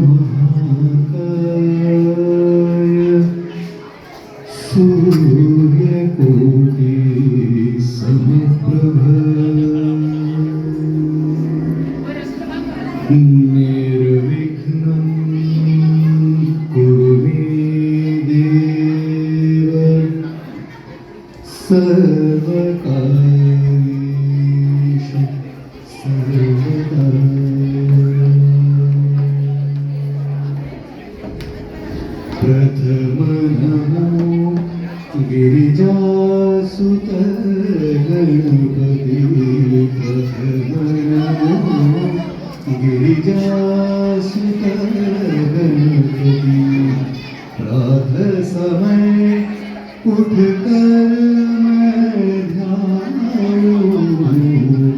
महाकाय सूर्यकोटि समप्रभ निर्विघ्नं कुरु मे देव सर्वकार्येषु सर्वदा। प्रथम नमो गिरिजासुत गणपति प्रथम नमो गिरिजासुत गणपति प्रातः समय उठकर मैं ध्याऊं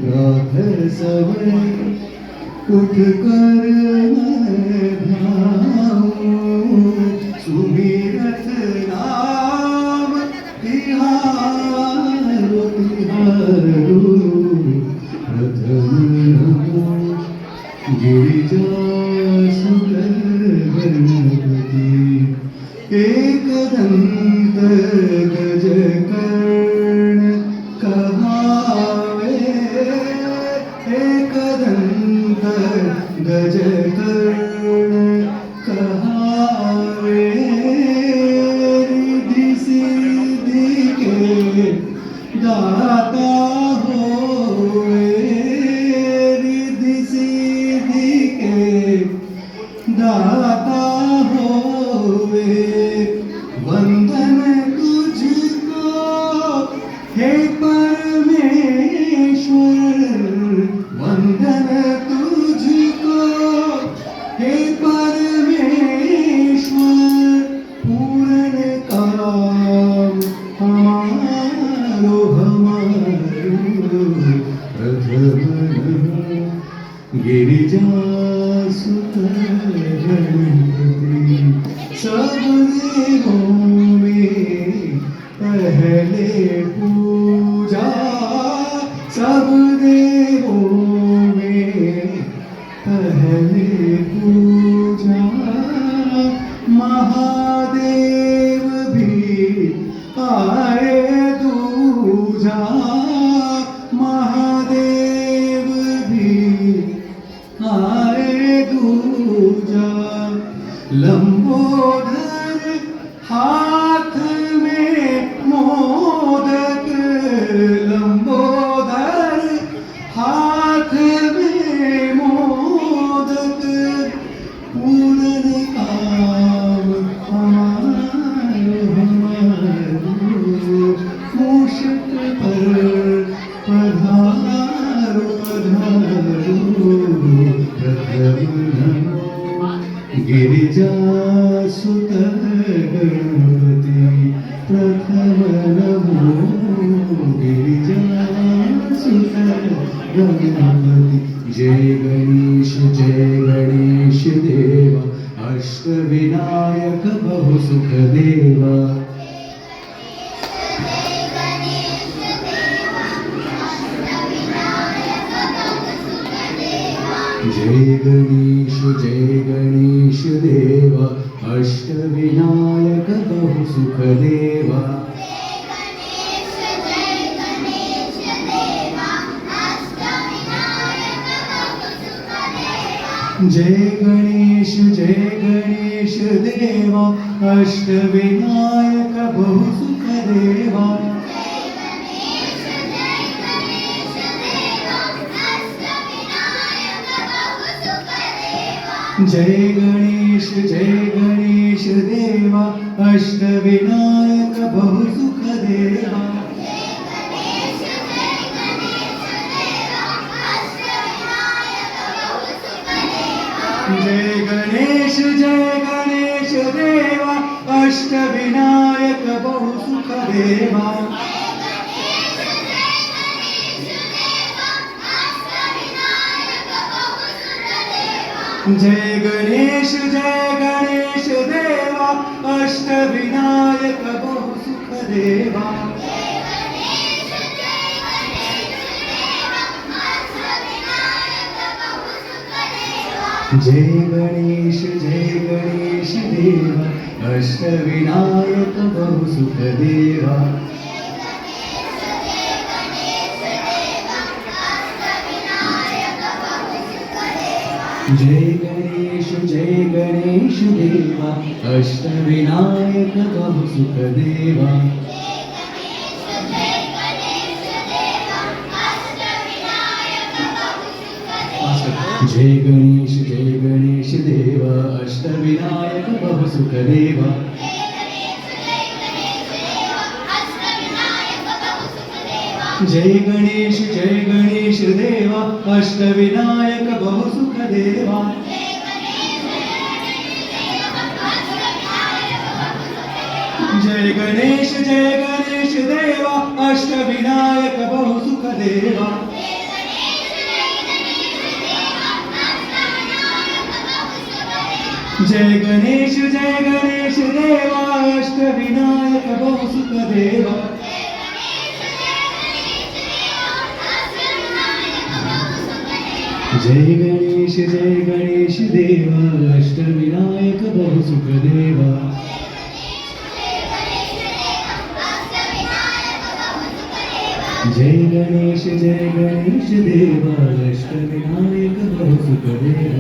प्रातः समय उठकर मैं ध्याऊं सुमिरत नाम तिहारो तिहारो प्रथम नमो गिरिजासुत गणपति एकदंत गजकर्ण कहावे एकदंत गजकर्ण कहावे रिद्धि सिद्धि के दाता होए रिद्धि सिद्धि के दाता होए वंदन तुझको हे परमेश्वर वंदन तुझको हे परमेश्वर पूर्ण काम हमारो प्रथम नमो गिरिजासुत गणपति सब देवों में पहले पूजा सब देवों में पहले पूजा महादेव भी आए दूजा महादेव भी आए दूजा लंबोदर हाथ में मोदक लंबोदर हाथ में मोदक पूर्ण काम हमारो मूषक पर पधारो पधारो प्रथम नमो गिरिजासुत गणपति प्रथम नमो गिरिजासुत गणपति जय गणेश देवा अष्टविनायक बहु सुख देवा जय गणेश देवा अष्टविनायक बहु सुख देवा जय गणेश देवा अष्टविनायक बहु सुख देवा जय गणेश देवा अष्टविनायक बहु सुख देवा जय गणेश देवा अष्टविनायक बहु सुख देवा जय गणेश देवा अष्टविनायक बहु सुख देवा जय गणेश देवा अष्टविनायक बहुसुख देवा जय गणेश देवा अष्टविनायक बहुसुख देवा जय गणेश देवा अष्टविनायक बहुसुख देवा जय गणेश देवा अष्टविनायक बहुसुख देवा जय गणेश देवा अष्टविनायक बहुसुख देवा जय गणेश देवा अष्टविनायक बहुसुख देवा जय गणेश देवा अष्टविनायक बहुसुख देवा जय गणेश देवा अष्टविनायक बहुसुख देवा